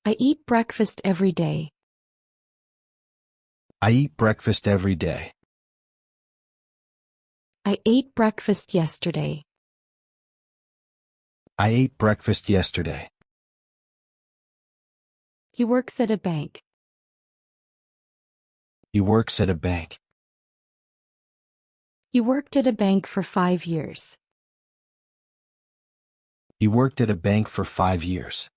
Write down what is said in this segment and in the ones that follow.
I eat breakfast every day. I eat breakfast every day. I ate breakfast yesterday. I ate breakfast yesterday. He works at a bank. He works at a bank. He worked at a bank for 5 years. He worked at a bank for 5 years.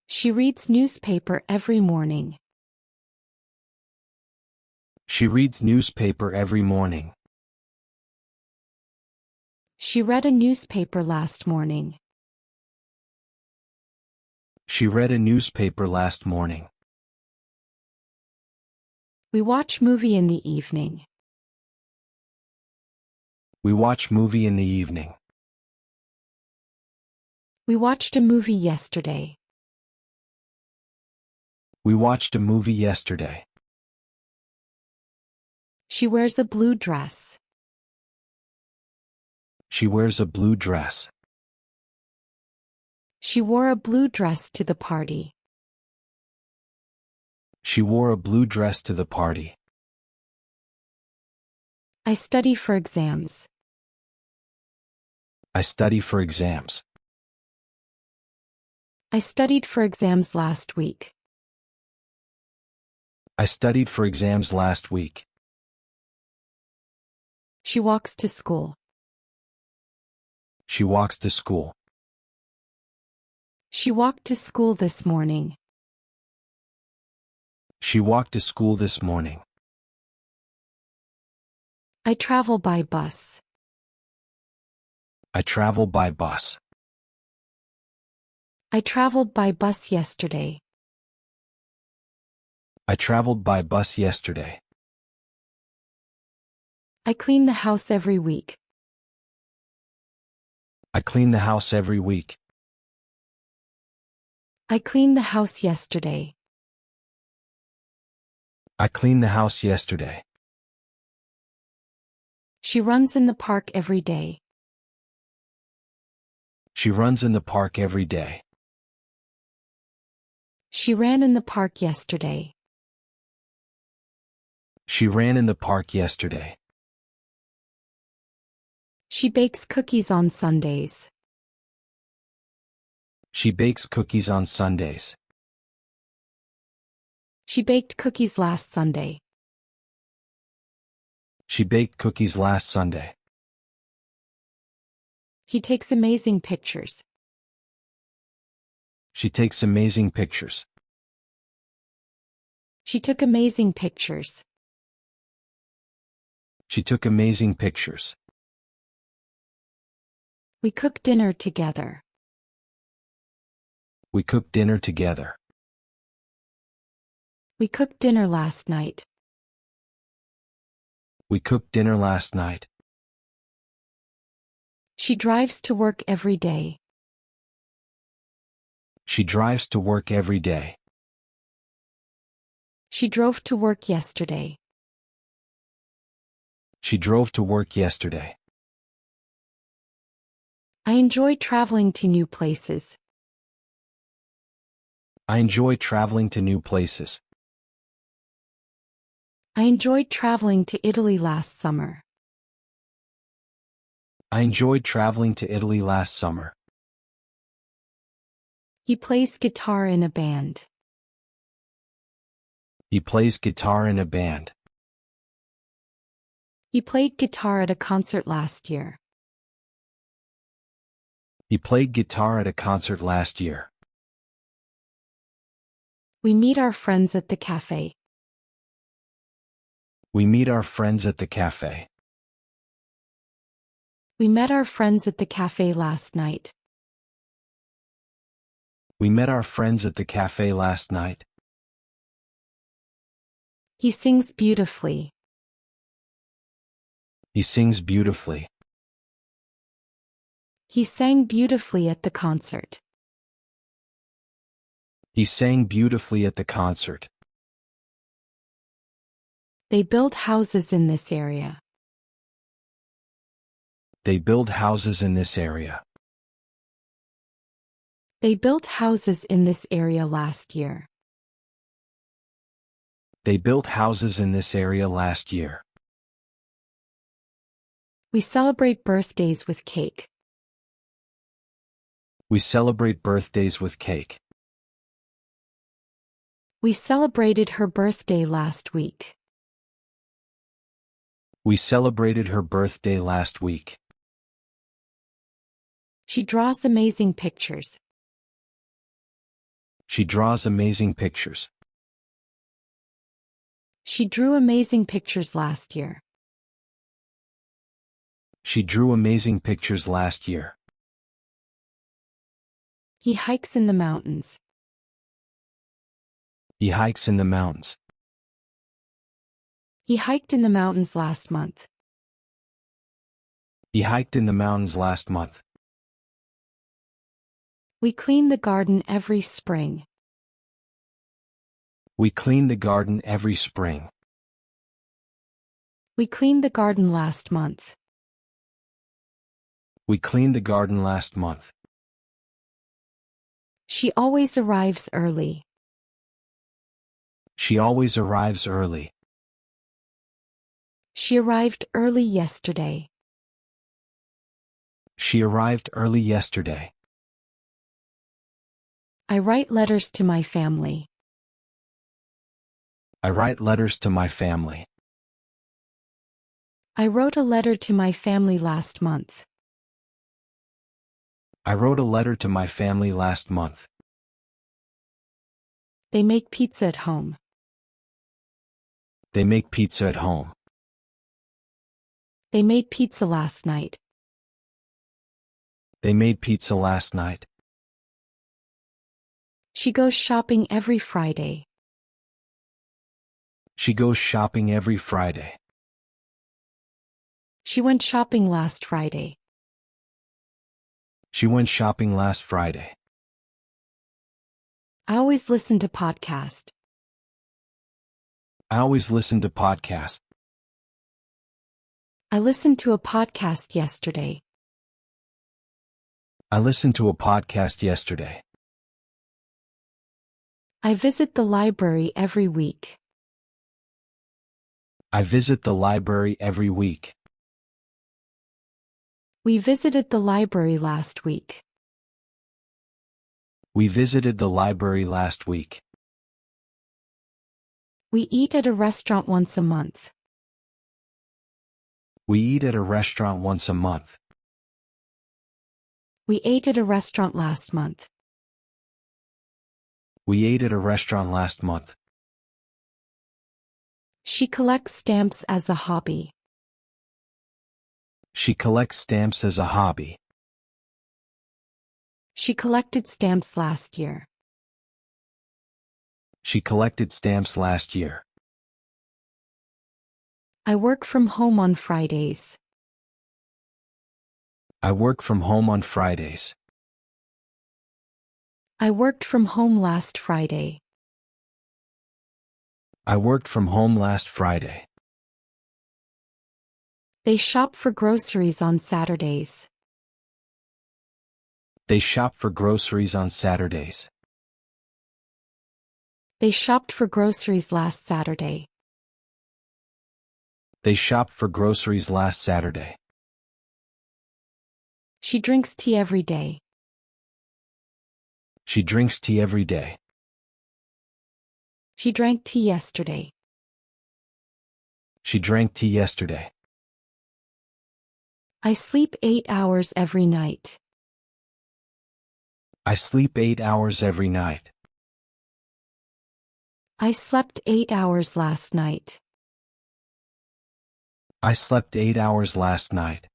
She reads newspaper every morning. She reads newspaper every morning. She read a newspaper last morning. She read a newspaper last morning. We watch movie in the evening. We watch movie in the evening. We watched a movie yesterday. We watched a movie yesterday. She wears a blue dress. She wears a blue dress. She wore a blue dress to the party. She wore a blue dress to the party. I study for exams. I study for exams. I studied for exams last week. I studied for exams last week. She walks to school. She walks to school. She walked to school this morning. She walked to school this morning. I travel by bus. I travel by bus. I traveled by bus yesterday. I traveled by bus yesterday. I clean the house every week. I clean the house every week. I cleaned the house yesterday. I cleaned the house yesterday. She runs in the park every day. She runs in the park every day. She ran in the park yesterday. She ran in the park yesterday. She bakes cookies on Sundays. She bakes cookies on Sundays. She baked cookies last Sunday. She baked cookies last Sunday. He takes amazing pictures. She takes amazing pictures. She took amazing pictures. She took amazing pictures. We cook dinner together. We cooked dinner together. We cooked dinner last night. We cooked dinner last night. She drives to work every day. She drives to work every day. She drove to work yesterday. She drove to work yesterday. I enjoy traveling to new places. I enjoy traveling to new places. I enjoyed traveling to Italy last summer. I enjoyed traveling to Italy last summer. He plays guitar in a band. He plays guitar in a band. He played guitar at a concert last year. He played guitar at a concert last year. We meet our friends at the cafe. We meet our friends at the cafe. We met our friends at the cafe last night. We met our friends at the cafe last night. He sings beautifully. He sings beautifully. He sang beautifully at the concert. He sang beautifully at the concert. They build houses in this area. They build houses in this area. They built houses in this area last year. They built houses in this area last year. We celebrate birthdays with cake. We celebrate birthdays with cake. We celebrated her birthday last week. We celebrated her birthday last week. She draws amazing pictures. She draws amazing pictures. She drew amazing pictures last year. She drew amazing pictures last year. He hikes in the mountains. He hikes in the mountains. He hiked in the mountains last month. He hiked in the mountains last month. We clean the garden every spring. We clean the garden every spring. We cleaned the garden last month. We cleaned the garden last month. She always arrives early. She always arrives early. She arrived early yesterday. She arrived early yesterday. I write letters to my family. I write letters to my family. I wrote a letter to my family last month. I wrote a letter to my family last month. They make pizza at home. They make pizza at home. They made pizza last night. They made pizza last night. She goes shopping every Friday. She goes shopping every Friday. She went shopping last Friday. She went shopping last Friday. I always listen to podcast. I always listen to podcasts. I listened to a podcast yesterday. I listened to a podcast yesterday. I visit the library every week. I visit the library every week. We visited the library last week. We visited the library last week. We eat at a restaurant once a month. We eat at a restaurant once a month. We ate at a restaurant last month. We ate at a restaurant last month. She collects stamps as a hobby. She collects stamps as a hobby. She collected stamps last year. She collected stamps last year. I work from home on Fridays. I work from home on Fridays. I worked from home last Friday. I worked from home last Friday. They shop for groceries on Saturdays. They shop for groceries on Saturdays. They shopped for groceries last Saturday. They shopped for groceries last Saturday. She drinks tea every day. She drinks tea every day. She drank tea yesterday. She drank tea yesterday. I sleep 8 hours every night. I sleep 8 hours every night. I slept 8 hours last night. I slept 8 hours last night.